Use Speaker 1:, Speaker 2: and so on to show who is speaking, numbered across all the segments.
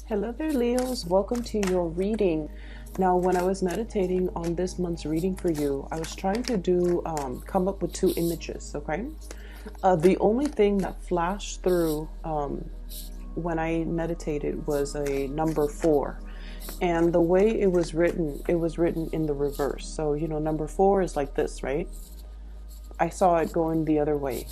Speaker 1: Hello there, Leos. Welcome to your reading. Now, when I was meditating on this month's reading for you, I was trying to come up with two images, okay? The only thing that flashed through when I meditated was a number 4. And the way it was written in the reverse. So, number 4 is like this, right? I saw it going the other way.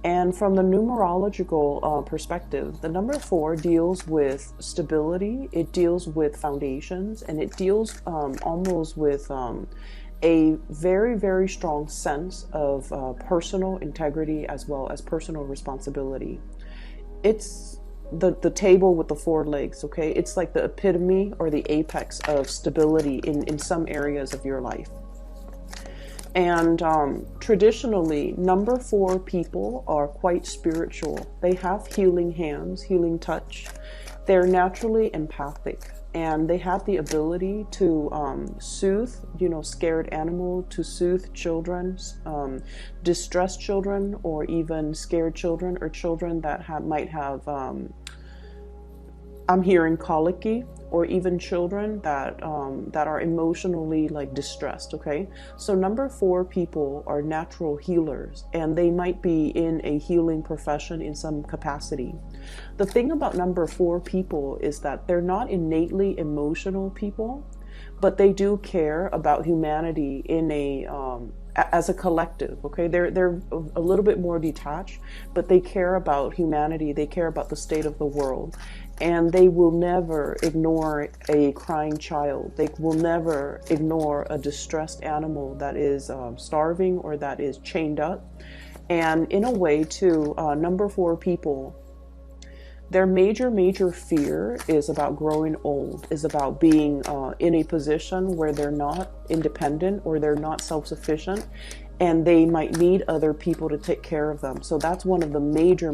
Speaker 1: And from the numerological perspective, the number 4 deals with stability, it deals with foundations, and it deals almost with a very, very strong sense of personal integrity as well as personal responsibility. It's the table with the 4 legs, okay? It's like the epitome or the apex of stability in some areas of your life. And traditionally, number 4 people are quite spiritual. They have healing hands, healing touch. They're naturally empathic, and they have the ability to soothe, scared animal, to soothe children, distressed children, or even scared children, or children that might have, I'm hearing colicky, or even children that are emotionally distressed. Okay, so number 4 people are natural healers, and they might be in a healing profession in some capacity. The thing about number 4 people is that they're not innately emotional people, but they do care about humanity in as a collective. Okay, they're a little bit more detached, but they care about humanity. They care about the state of the world. And they will never ignore a crying child. They will never ignore a distressed animal that is starving or that is chained up. And in a way, too, number 4 people, their major fear is about growing old, is about being in a position where they're not independent or they're not self-sufficient, and they might need other people to take care of them. So that's one of the major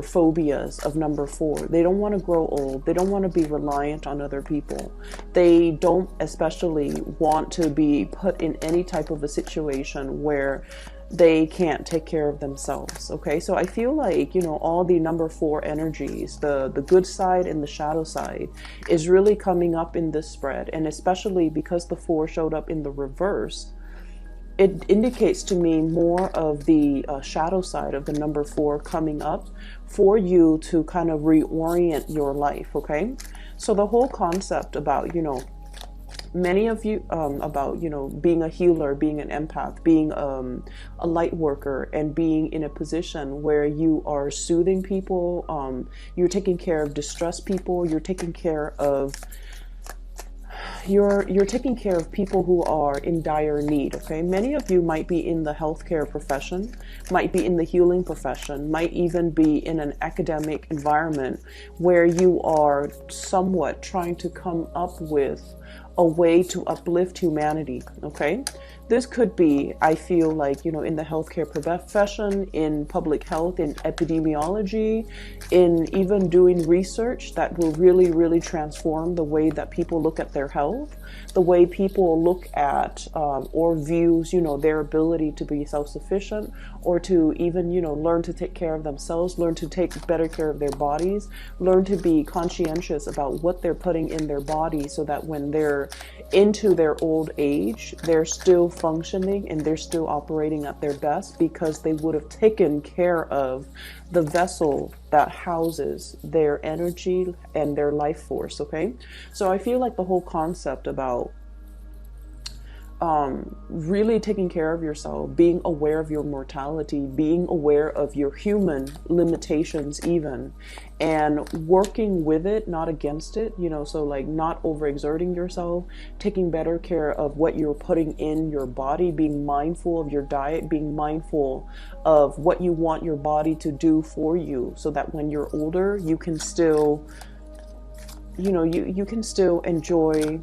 Speaker 1: phobias of number 4. They don't want to grow old. They don't want to be reliant on other people. They don't especially want to be put in any type of a situation where they can't take care of themselves. Okay, so I feel like, all the number 4 energies, the good side and the shadow side, is really coming up in this spread. And especially because the 4 showed up in the reverse, it indicates to me more of the shadow side of the number 4 coming up for you to kind of reorient your life. Okay, so the whole concept about, many of you about being a healer, being an empath, being a light worker, and being in a position where you are soothing people, you're taking care of distressed people, you're taking care of people who are in dire need. Okay, many of you might be in the healthcare profession, might be in the healing profession, might even be in an academic environment where you are somewhat trying to come up with a way to uplift humanity. Okay, this could be, I feel like, in the healthcare profession, in public health, in epidemiology, in even doing research that will really transform the way that people look at their health, the way people look at or views, their ability to be self-sufficient, or to even, learn to take care of themselves, learn to take better care of their bodies, learn to be conscientious about what they're putting in their body, so that when they're into their old age, they're still functioning and they're still operating at their best, because they would have taken care of the vessel that houses their energy and their life force. Okay, so I feel like the whole concept about really taking care of yourself, being aware of your mortality, being aware of your human limitations even, and working with it, not against it, so not overexerting yourself, taking better care of what you're putting in your body, being mindful of your diet, being mindful of what you want your body to do for you, so that when you're older, you can still, you can still enjoy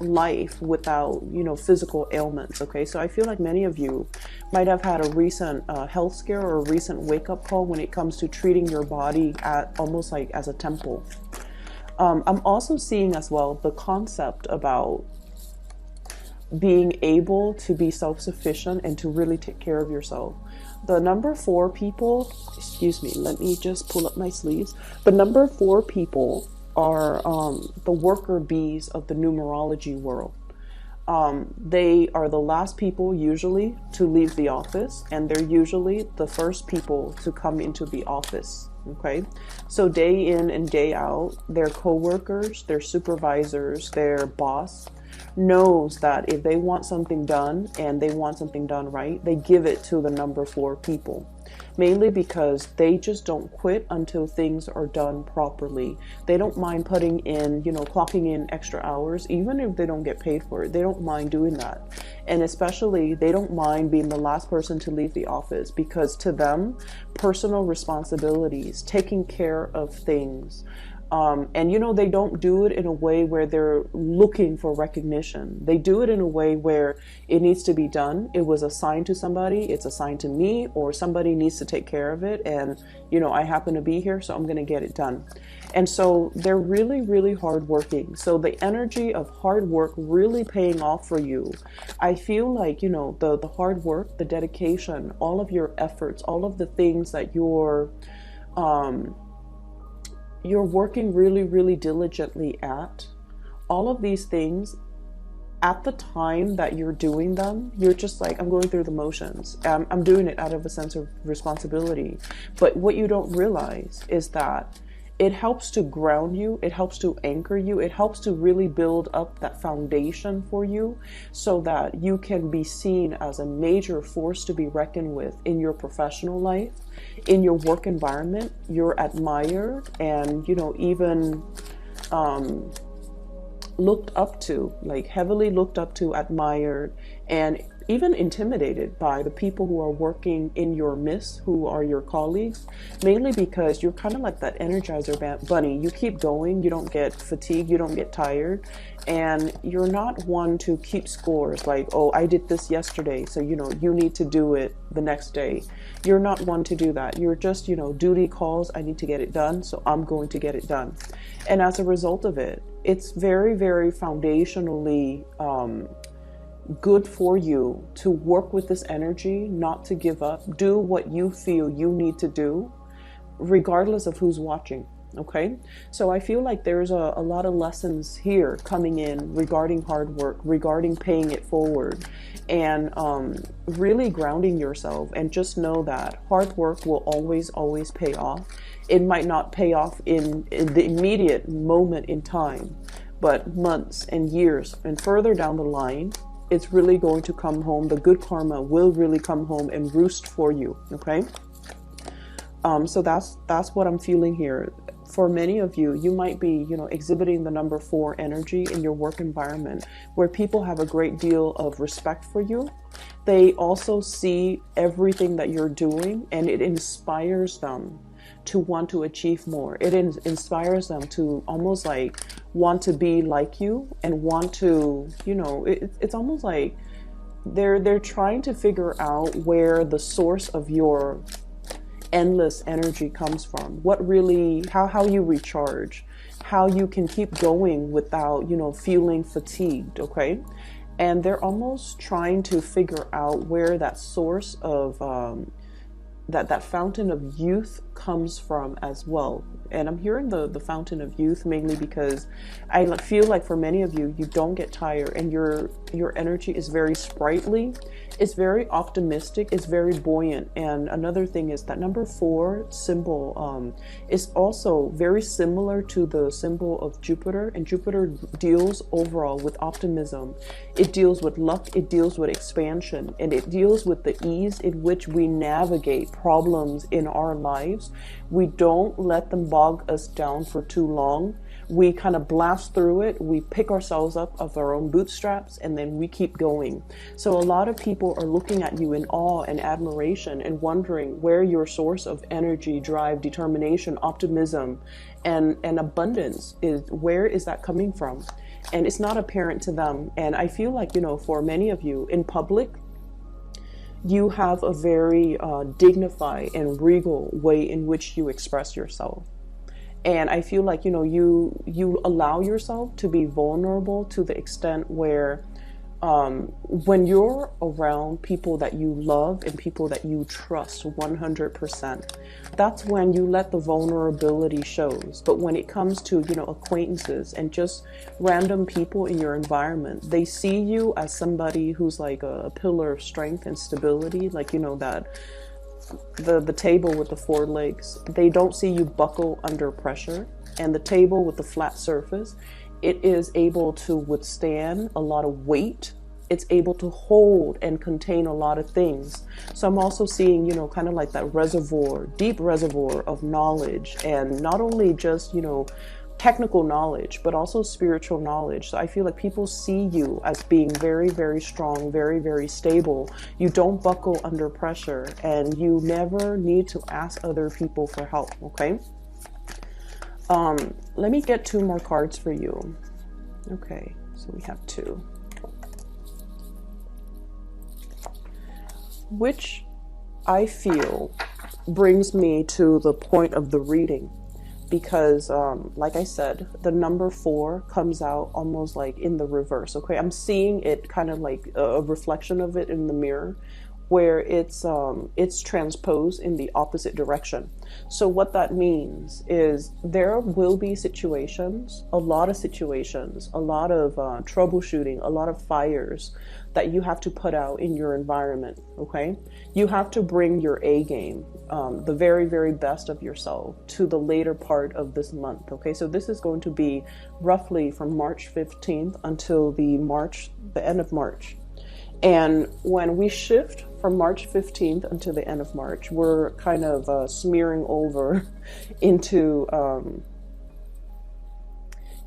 Speaker 1: life without physical ailments. Okay, so I feel like many of you might have had a recent health scare or a recent wake-up call when it comes to treating your body at almost like as a temple. I'm also seeing as well the concept about being able to be self-sufficient and to really take care of yourself. The number 4 people, excuse me, let me just pull up my sleeves. The number 4 people are the worker bees of the numerology world. They are the last people usually to leave the office, and they're usually the first people to come into the office. Okay, so day in and day out, their coworkers, their supervisors, their boss knows that if they want something done and they want something done right, they give it to the number 4 people. Mainly because they just don't quit until things are done properly. They don't mind putting in, clocking in extra hours, even if they don't get paid for it. They don't mind doing that. And especially, they don't mind being the last person to leave the office, because to them, personal responsibilities, taking care of things, and they don't do it in a way where they're looking for recognition. They do it in a way where it needs to be done. It was assigned to somebody, it's assigned to me, or somebody needs to take care of it. And, I happen to be here, so I'm going to get it done. And so they're really, really hardworking. So the energy of hard work really paying off for you. I feel like, the hard work, the dedication, all of your efforts, all of the things that you're working really, really diligently at, all of these things, at the time that you're doing them, you're just like, I'm going through the motions. I'm doing it out of a sense of responsibility. But what you don't realize is that it helps to ground you, it helps to anchor you, it helps to really build up that foundation for you so that you can be seen as a major force to be reckoned with in your professional life, in your work environment. You're admired and, even looked up to, like heavily looked up to, admired, and even intimidated by the people who are working in your midst, who are your colleagues, mainly because you're kind of like that Energizer bunny. You keep going, you don't get fatigued, you don't get tired, and you're not one to keep scores like, oh, I did this yesterday, so you need to do it the next day. You're not one to do that. You're just, duty calls, I need to get it done, so I'm going to get it done. And as a result of it, it's very, very foundationally good for you to work with this energy, not to give up, do what you feel you need to do, regardless of who's watching. Okay, so I feel like there's a lot of lessons here coming in regarding hard work, regarding paying it forward, and really grounding yourself. And just know that hard work will always, always pay off. It might not pay off in the immediate moment in time, but months and years and further down the line, it's really going to come home. The good karma will really come home and roost for you. Okay. So that's what I'm feeling here. For many of you, you might be, exhibiting the number 4 energy in your work environment, where people have a great deal of respect for you. They also see everything that you're doing, and it inspires them to want to achieve more. It inspires them to almost like want to be like you and want to, it's almost like they're trying to figure out where the source of your endless energy comes from, what really, how you recharge, how you can keep going without, feeling fatigued. Okay. And they're almost trying to figure out where that source of, that fountain of youth comes from as well. And I'm hearing the fountain of youth mainly because I feel like for many of you, you don't get tired, and your energy is very sprightly, it's very optimistic, it's very buoyant. And another thing is that number 4 symbol is also very similar to the symbol of Jupiter, and Jupiter deals overall with optimism. It deals with luck, it deals with expansion, and it deals with the ease in which we navigate problems in our lives. We don't let them bog us down for too long. We kind of blast through it. We pick ourselves up of our own bootstraps, and then we keep going. So a lot of people are looking at you in awe and admiration and wondering where your source of energy, drive, determination, optimism, and abundance is. Where is that coming from? And it's not apparent to them. And I feel like, for many of you in public, you have a very dignified and regal way in which you express yourself. And I feel like, you allow yourself to be vulnerable to the extent where When you're around people that you love and people that you trust 100%, that's when you let the vulnerability shows. But when it comes to, acquaintances and just random people in your environment, they see you as somebody who's like a pillar of strength and stability, like, that the table with the four legs. They don't see you buckle under pressure. And the table with the flat surface, it is able to withstand a lot of weight. It's able to hold and contain a lot of things. So I'm also seeing, kind of like that reservoir, deep reservoir of knowledge, and not only just, technical knowledge, but also spiritual knowledge. So I feel like people see you as being very, very strong, very, very stable. You don't buckle under pressure, and you never need to ask other people for help, okay? Let me get two more cards for you. Okay, so we have two. Which I feel brings me to the point of the reading, because like I said, the number 4 comes out almost like in the reverse. Okay, I'm seeing it kind of like a reflection of it in the mirror, where it's transposed in the opposite direction. So what that means is there will be situations, a lot of troubleshooting, a lot of fires that you have to put out in your environment, okay? You have to bring your A game, the very, very best of yourself to the later part of this month, okay? So this is going to be roughly from March 15th until the end of March. And when we shift from March 15th until the end of March, we're kind of smearing over into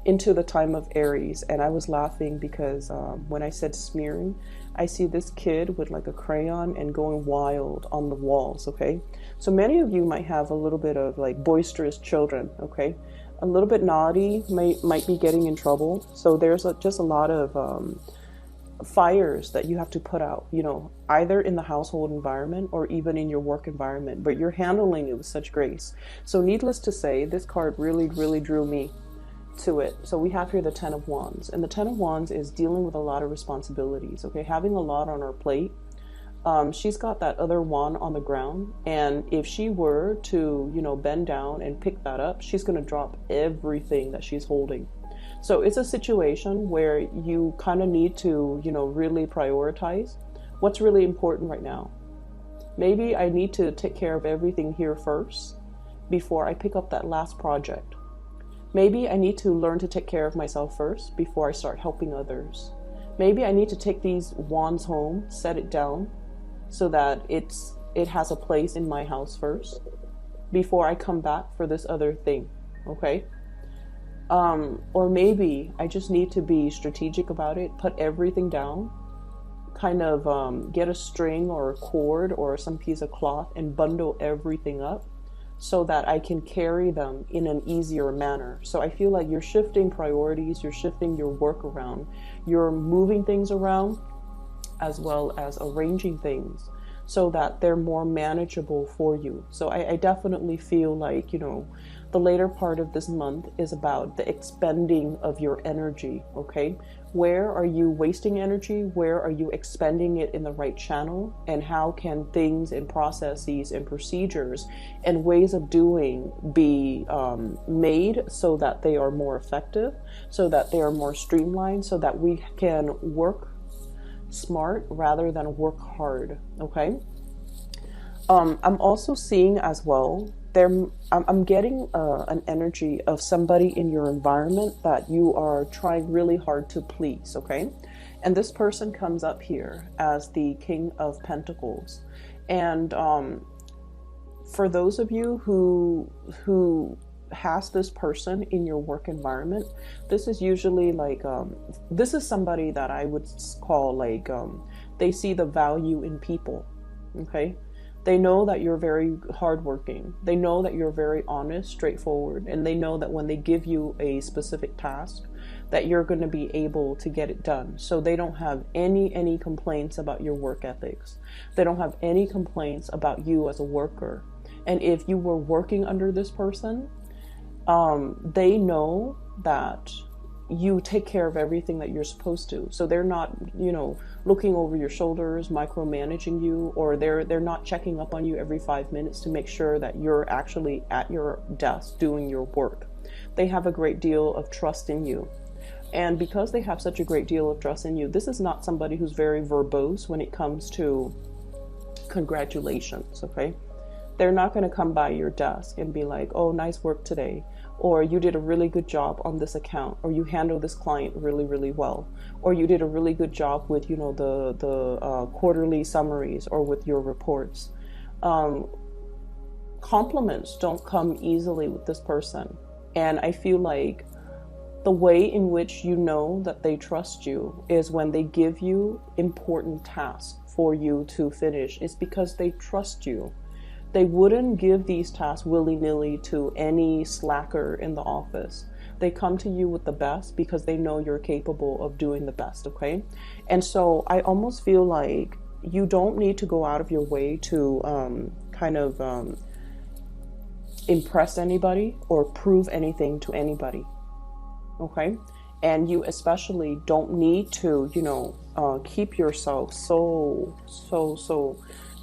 Speaker 1: the time of Aries. And I was laughing because when I said smearing, I see this kid with like a crayon and going wild on the walls, okay? So many of you might have a little bit of like boisterous children, okay? A little bit naughty, might be getting in trouble. So there's just a lot of fires that you have to put out, either in the household environment or even in your work environment, but you're handling it with such grace. So needless to say, this card really, really drew me to it. So we have here the 10 of Wands, and the 10 of Wands is dealing with a lot of responsibilities, okay, having a lot on her plate. She's got that other wand on the ground, and if she were to, bend down and pick that up, she's going to drop everything that she's holding. So it's a situation where you kind of need to, really prioritize what's really important right now. Maybe I need to take care of everything here first before I pick up that last project. Maybe I need to learn to take care of myself first before I start helping others. Maybe I need to take these wands home, set it down so that it has a place in my house first before I come back for this other thing, okay? Or maybe I just need to be strategic about it, put everything down, kind of get a string or a cord or some piece of cloth and bundle everything up so that I can carry them in an easier manner. So I feel like you're shifting priorities, you're shifting your work around, you're moving things around, as well as arranging things so that they're more manageable for you. So I definitely feel like, the later part of this month is about the expending of your energy, okay? Where are you wasting energy? Where are you expending it in the right channel? And how can things and processes and procedures and ways of doing be made so that they are more effective, so that they are more streamlined, so that we can work smart rather than work hard, okay? I'm also seeing as well, I'm getting an energy of somebody in your environment that you are trying really hard to please, okay? And this person comes up here as the King of Pentacles. And for those of you who has this person in your work environment, this is usually like, this is somebody that I would call like, they see the value in people, okay? They know that you're very hardworking. They know that you're very honest, straightforward, and they know that when they give you a specific task, that you're going to be able to get it done. So they don't have any complaints about your work ethics. They don't have any complaints about you as a worker. And if you were working under this person, they know that you take care of everything that you're supposed to. So they're not, looking over your shoulders, micromanaging you, or they're not checking up on you every 5 minutes to make sure that you're actually at your desk doing your work. They have a great deal of trust in you. And because they have such a great deal of trust in you, this is not somebody who's very verbose when it comes to congratulations, okay? They're not going to come by your desk and be like, oh, nice work today, or you did a really good job on this account, or you handled this client really, really well, or you did a really good job with, the quarterly summaries or with your reports. Compliments don't come easily with this person. And I feel like the way in which you know that they trust you is when they give you important tasks for you to finish. It's because they trust you. They wouldn't give these tasks willy-nilly to any slacker in the office. They come to you with the best because they know you're capable of doing the best, okay? And so I almost feel like you don't need to go out of your way to impress anybody or prove anything to anybody, okay? And you especially don't need to, keep yourself so.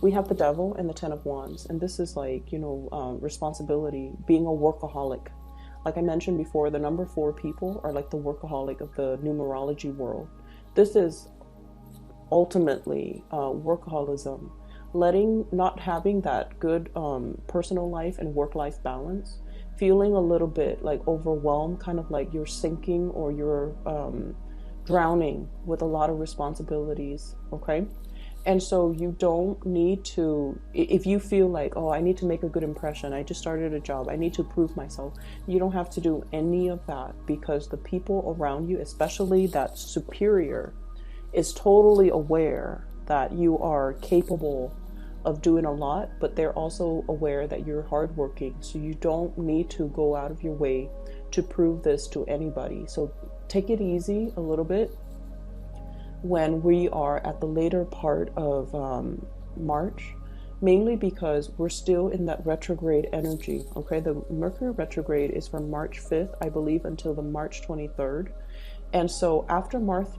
Speaker 1: We have the Devil and the Ten of Wands, and this is like, responsibility, being a workaholic. Like I mentioned before, the number 4 people are like the workaholic of the numerology world. This is ultimately workaholism, not having that good personal life and work-life balance, feeling a little bit like overwhelmed, kind of like you're sinking or you're drowning with a lot of responsibilities, okay? And so you don't need to, if you feel like, oh, I need to make a good impression, I just started a job, I need to prove myself, you don't have to do any of that, because the people around you, especially that superior, is totally aware that you are capable of doing a lot, but they're also aware that you're hardworking. So you don't need to go out of your way to prove this to anybody. So take it easy a little bit when we are at the later part of March, mainly because we're still in that retrograde energy, okay? The Mercury retrograde is from March 5th, I believe, until the March 23rd. And so after March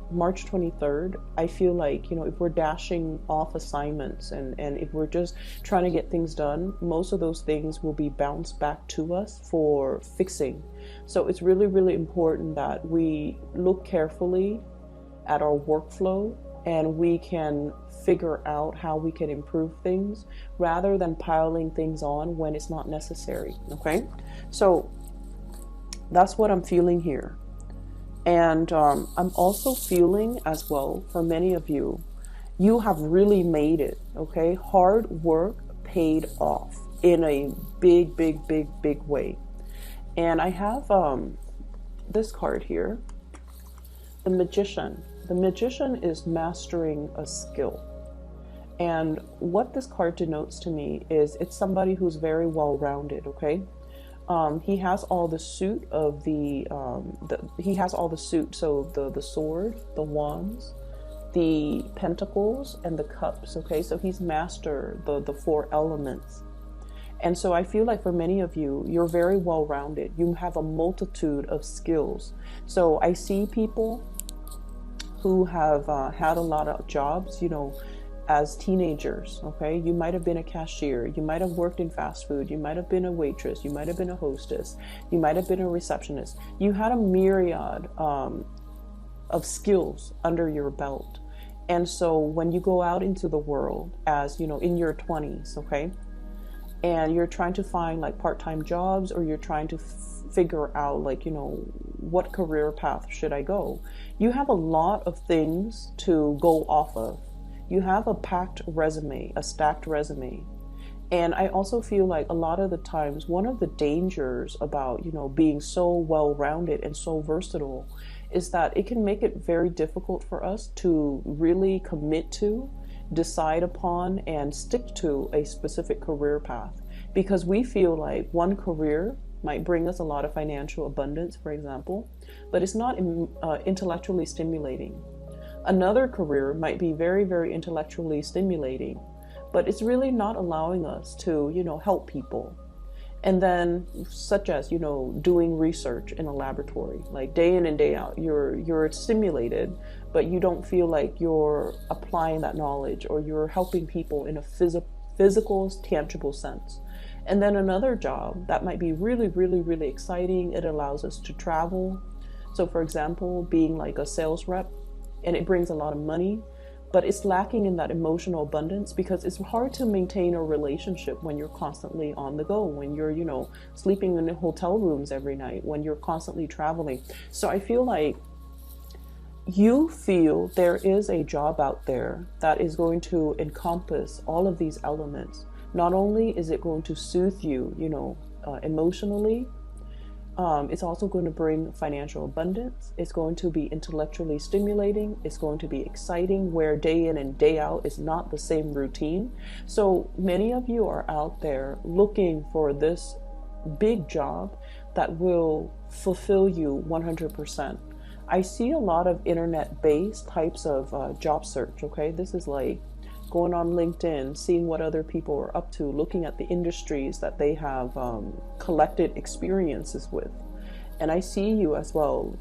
Speaker 1: 23rd, I feel like, if we're dashing off assignments and if we're just trying to get things done, most of those things will be bounced back to us for fixing. So it's really, really important that we look carefully at our workflow and we can figure out how we can improve things rather than piling things on when it's not necessary, okay? So that's what I'm feeling here. And I'm also feeling as well, for many of you, you have really made it, okay? Hard work paid off in a big, big, big, big way. And I have this card here, the Magician. The Magician is mastering a skill. And what this card denotes to me is it's somebody who's very well-rounded, okay? He has all the suit of he has all the suit. So the sword, the wands, the pentacles, and the cups, okay? So he's mastered the 4 elements. And so I feel like for many of you, you're very well-rounded. You have a multitude of skills. So I see people who have had a lot of jobs, as teenagers, okay? You might have been a cashier, you might have worked in fast food, you might have been a waitress, you might have been a hostess, you might have been a receptionist. You had a myriad of skills under your belt. And so when you go out into the world as, in your 20s, okay? And you're trying to find like part-time jobs, or you're trying to figure out like, what career path should I go? You have a lot of things to go off of. You have a packed resume, a stacked resume. And I also feel like a lot of the times, one of the dangers about, being so well-rounded and so versatile is that it can make it very difficult for us to really commit to, decide upon, and stick to a specific career path, because we feel like one career might bring us a lot of financial abundance, for example, but it's not intellectually stimulating. Another career might be very, very intellectually stimulating, but it's really not allowing us to, help people. And then such as, doing research in a laboratory, like day in and day out, you're stimulated, but you don't feel like you're applying that knowledge or you're helping people in a physical, tangible sense. And then another job that might be really, really, really exciting. It allows us to travel. So for example, being like a sales rep, and it brings a lot of money, but it's lacking in that emotional abundance because it's hard to maintain a relationship when you're constantly on the go, when you're, sleeping in hotel rooms every night, when you're constantly traveling. So I feel like you feel there is a job out there that is going to encompass all of these elements. Not only is it going to soothe you, emotionally, it's also going to bring financial abundance. It's going to be intellectually stimulating. It's going to be exciting, where day in and day out is not the same routine. So many of you are out there looking for this big job that will fulfill you 100%. I see a lot of internet-based types of job search, okay? This is like going on LinkedIn, seeing what other people are up to, looking at the industries that they have collected experiences with. And I see you as well,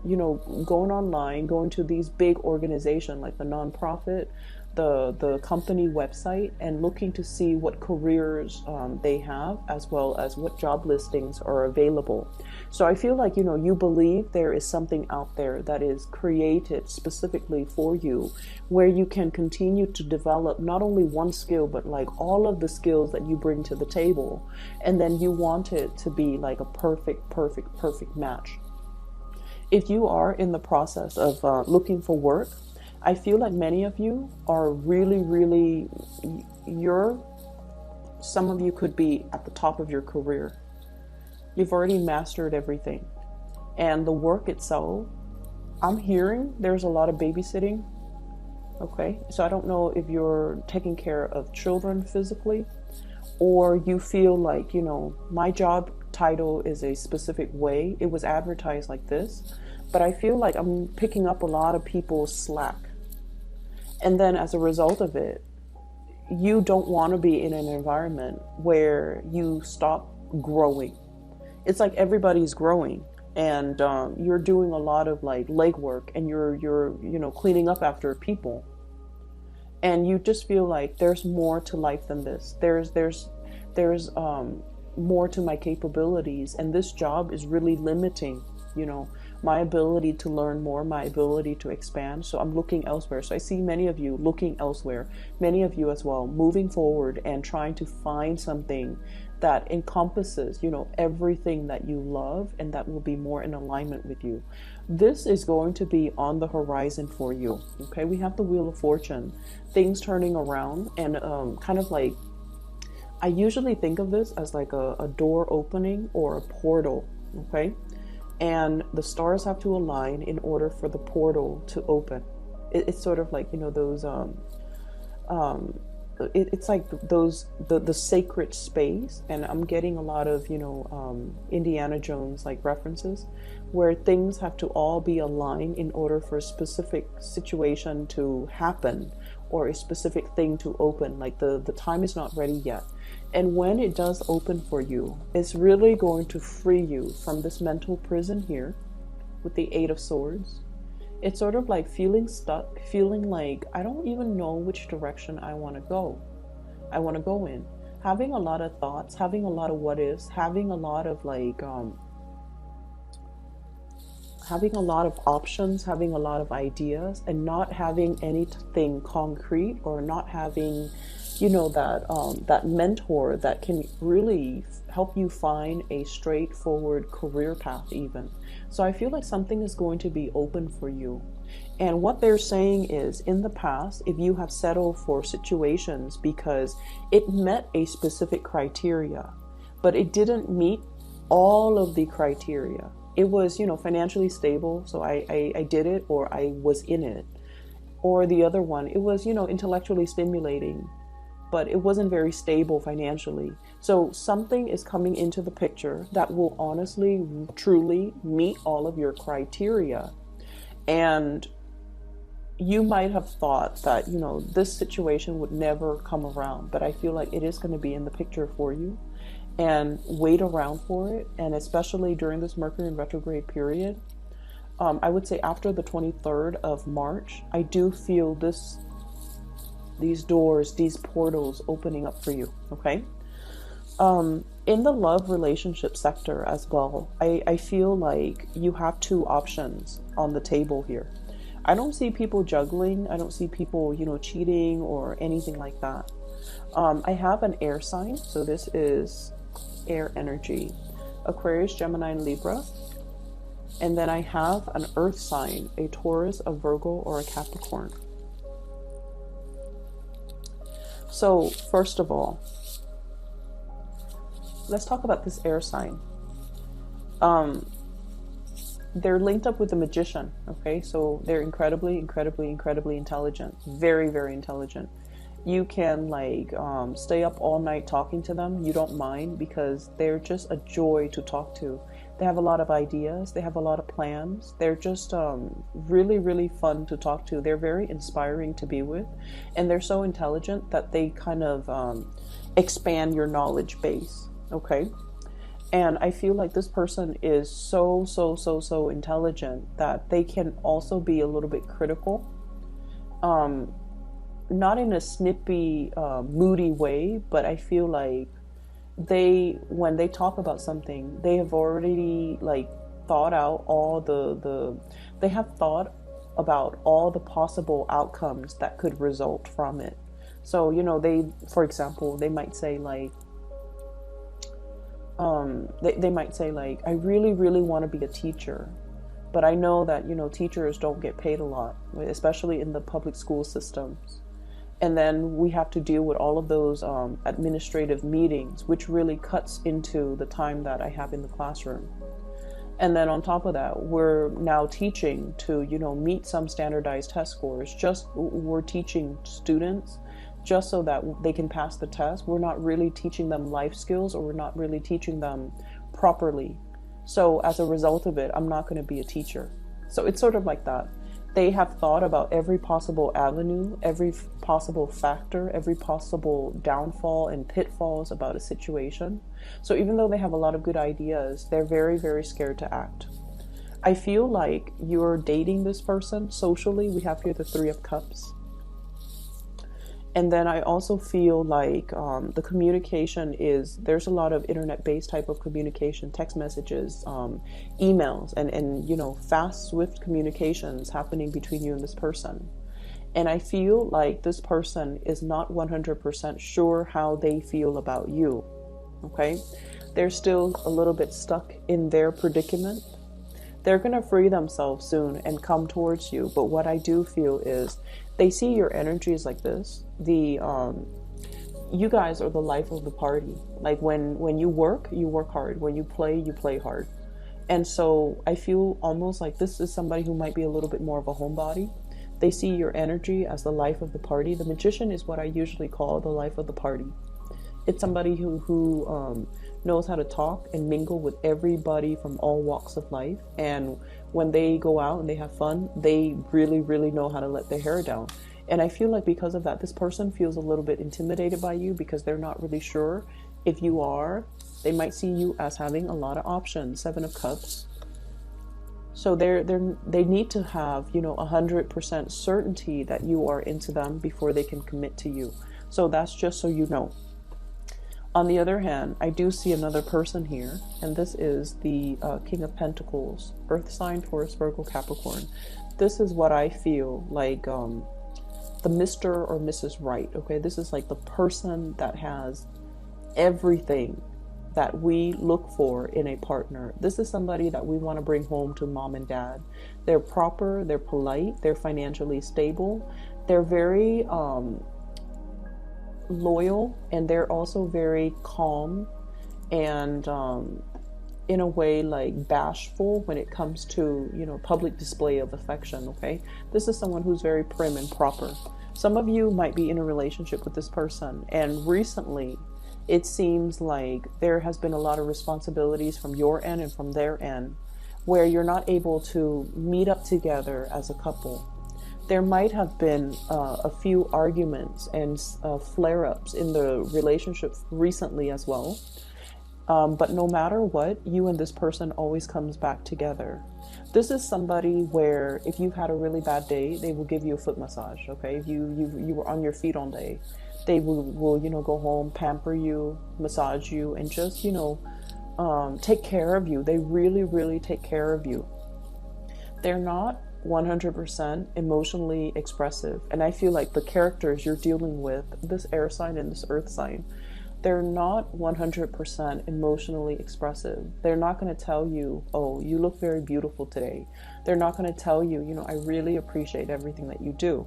Speaker 1: going online, going to these big organizations like the nonprofit, the company website, and looking to see what careers they have, as well as what job listings are available. So I feel like, you believe there is something out there that is created specifically for you, where you can continue to develop not only one skill, but like all of the skills that you bring to the table. And then you want it to be like a perfect match. If you are in the process of looking for work, I feel like many of you are really, really, some of you could be at the top of your career. You've already mastered everything. And the work itself, I'm hearing there's a lot of babysitting. Okay. So I don't know if you're taking care of children physically, or you feel like, my job title is a specific way. It was advertised like this, but I feel like I'm picking up a lot of people's slack. And then as a result of it, you don't want to be in an environment where you stop growing. It's like everybody's growing, and you're doing a lot of like legwork, and you're cleaning up after people, and you just feel like there's more to life than this. There's more to my capabilities, and this job is really limiting, my ability to learn more, my ability to expand. So I'm looking elsewhere. So I see many of you looking elsewhere, many of you as well, moving forward and trying to find something that encompasses, everything that you love, and that will be more in alignment with you. This is going to be on the horizon for you. Okay. We have the Wheel of Fortune, things turning around, and kind of like, I usually think of this as like a door opening or a portal. Okay. And the stars have to align in order for the portal to open. It's sort of like, those, it's like the sacred space. And I'm getting a lot of, Indiana Jones like references, where things have to all be aligned in order for a specific situation to happen, or a specific thing to open. Like the time is not ready yet. And when it does open for you, it's really going to free you from this mental prison here with the Eight of Swords. It's sort of like feeling stuck, feeling like I don't even know which direction I want to go. I want to go in. Having a lot of thoughts, having a lot of what ifs, having a lot of like, having a lot of options, having a lot of ideas, and not having anything concrete, or not having, that mentor that can really help you find a straightforward career path even. So I feel like something is going to be open for you. And what they're saying is, in the past, if you have settled for situations because it met a specific criteria, but it didn't meet all of the criteria. It was, financially stable, so I did it, or I was in it. Or the other one, it was, intellectually stimulating, but it wasn't very stable financially. So something is coming into the picture that will honestly, truly meet all of your criteria. And you might have thought that, this situation would never come around, but I feel like it is going to be in the picture for you. and wait around for it. And especially during this Mercury in retrograde period, I would say after the 23rd of March, I do feel these doors, these portals opening up for you, okay? In the love relationship sector as well, I feel like you have two options on the table here. I don't see people juggling. I don't see people, cheating or anything like that. I have an air sign, so this is air energy, Aquarius, Gemini, and Libra. And then I have an earth sign, a Taurus, a Virgo, or a Capricorn. So first of all, let's talk about this air sign. They're linked up with the magician, okay? So they're incredibly, incredibly, incredibly intelligent. Very, very intelligent. You can stay up all night talking to them. You don't mind, because they're just a joy to talk to. They have a lot of ideas. They have a lot of plans. They're just really, really fun to talk to. They're very inspiring to be with. And they're so intelligent that they kind of expand your knowledge base, okay? And I feel like this person is so intelligent that they can also be a little bit critical. Not in a snippy, moody way, but I feel like when they talk about something, they have already thought out all they have thought about all the possible outcomes that could result from it. So, for example, they might say they might say I really, really want to be a teacher, but I know that, teachers don't get paid a lot, especially in the public school systems. And then we have to deal with all of those administrative meetings, which really cuts into the time that I have in the classroom. And then on top of that, we're now teaching to, meet some standardized test scores. We're teaching students just so that they can pass the test. We're not really teaching them life skills, or we're not really teaching them properly. So as a result of it, I'm not going to be a teacher. So it's sort of like that. They have thought about every possible avenue, every possible factor, every possible downfall and pitfalls about a situation. So even though they have a lot of good ideas, they're very, very scared to act. I feel like you're dating this person socially. We have here the Three of Cups. And then I also feel like the communication there's a lot of internet-based type of communication, text messages, emails, and fast, swift communications happening between you and this person. And I feel like this person is not 100% sure how they feel about you, okay? They're still a little bit stuck in their predicament. They're going to free themselves soon and come towards you. But what I do feel is they see your energies like this. You guys are the life of the party. Like when you work hard. When you play hard. And so I feel almost like this is somebody who might be a little bit more of a homebody. They see your energy as the life of the party. The magician is what I usually call the life of the party. It's somebody who knows how to talk and mingle with everybody from all walks of life. And when they go out and they have fun, they really, really know how to let their hair down. And I feel like because of that, this person feels a little bit intimidated by you, because they're not really sure if you are. They might see you as having a lot of options. Seven of Cups. So they need to have 100% certainty that you are into them before they can commit to you. So that's just so you know. On the other hand, I do see another person here, and this is the King of Pentacles, Earth sign, Taurus, Virgo, Capricorn. This is what I feel like the Mr. or Mrs. Right, okay? This is like the person that has everything that we look for in a partner. This is somebody that we want to bring home to mom and dad. They're proper, they're polite, they're financially stable, they're very loyal, and they're also very calm and in a way bashful when it comes to public display of affection. Okay, this is someone who's very prim and proper. Some of you might be in a relationship with this person, and recently it seems like there has been a lot of responsibilities from your end and from their end where you're not able to meet up together as a couple. There might have been a few arguments and flare-ups in the relationship recently as well. But no matter what, you and this person always comes back together. This is somebody where if you've had a really bad day, they will give you a foot massage. Okay, if you were on your feet all day, they will go home, pamper you, massage you, and just take care of you. They really, really take care of you. They're not 100% emotionally expressive, and I feel like the characters you're dealing with, this air sign and this earth sign, they're not 100% emotionally expressive. They're not going to tell you, oh, you look very beautiful today. They're not going to tell you, I really appreciate everything that you do.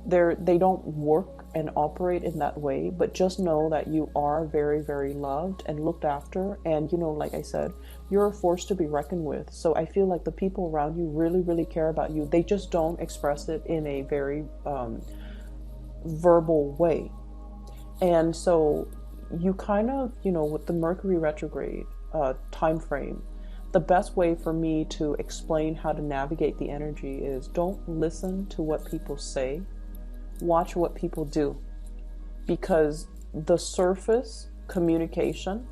Speaker 1: They don't work and operate in that way, but just know that you are very, very loved and looked after. And, like I said, you're a force to be reckoned with. So I feel like the people around you really, really care about you. They just don't express it in a very verbal way. And so you kind of, with the Mercury retrograde time frame, the best way for me to explain how to navigate the energy is don't listen to what people say. Watch what people do, because the surface communication,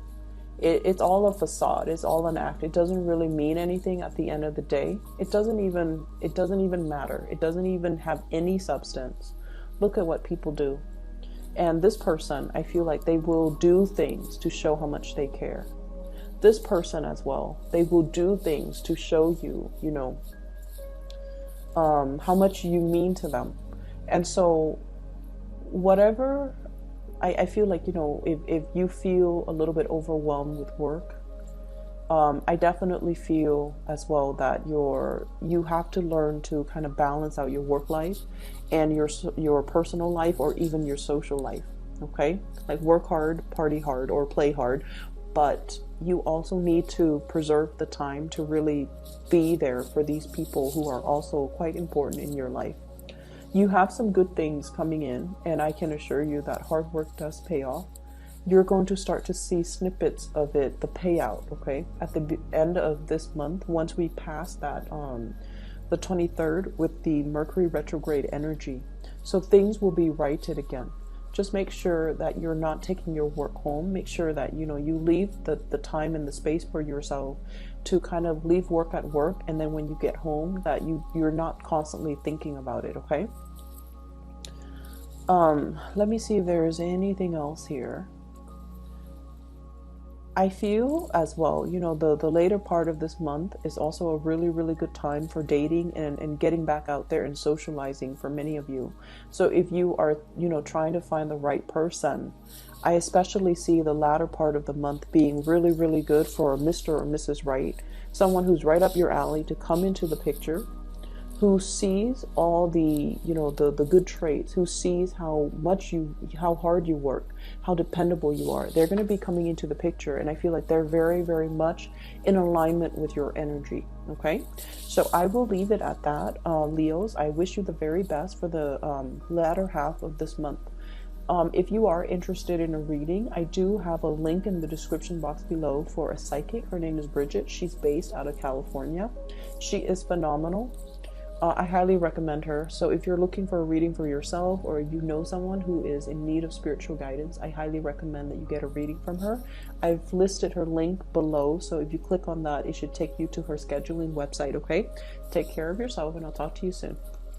Speaker 1: it's all a facade. It's all an act. It doesn't really mean anything at the end of the day. It doesn't even matter. It doesn't even have any substance. Look at what people do. And this person, I feel like they will do things to show how much they care. This person as well, they will do things to show you, how much you mean to them. And so whatever, I feel like, if you feel a little bit overwhelmed with work, I definitely feel as well that you have to learn to kind of balance out your work life and your personal life, or even your social life. Okay, like work hard, party hard, or play hard, but you also need to preserve the time to really be there for these people who are also quite important in your life. You have some good things coming in, and I can assure you that hard work does pay off. You're going to start to see snippets of it, the payout, okay, at the end of this month, once we pass that, the 23rd, with the Mercury retrograde energy. So things will be righted again. Just make sure that you're not taking your work home. Make sure that, you leave the time and the space for yourself to kind of leave work at work. And then when you get home, that you're not constantly thinking about it, okay? Let me see if there's anything else here. I feel as well, the later part of this month is also a really, really good time for dating and getting back out there and socializing for many of you. So if you are, trying to find the right person, I especially see the latter part of the month being really, really good for Mr. or Mrs. Right, someone who's right up your alley to come into the picture, who sees all the, the good traits, who sees how hard you work, how dependable you are. They're going to be coming into the picture, and I feel like they're very, very much in alignment with your energy. Okay, so I will leave it at that. Leos, I wish you the very best for the latter half of this month. If you are interested in a reading, I do have a link in the description box below for a psychic. Her name is Bridget. She's based out of California. She is phenomenal. I highly recommend her. So if you're looking for a reading for yourself, or you know someone who is in need of spiritual guidance, I highly recommend that you get a reading from her. I've listed her link below, so if you click on that, it should take you to her scheduling website, okay? Take care of yourself, and I'll talk to you soon.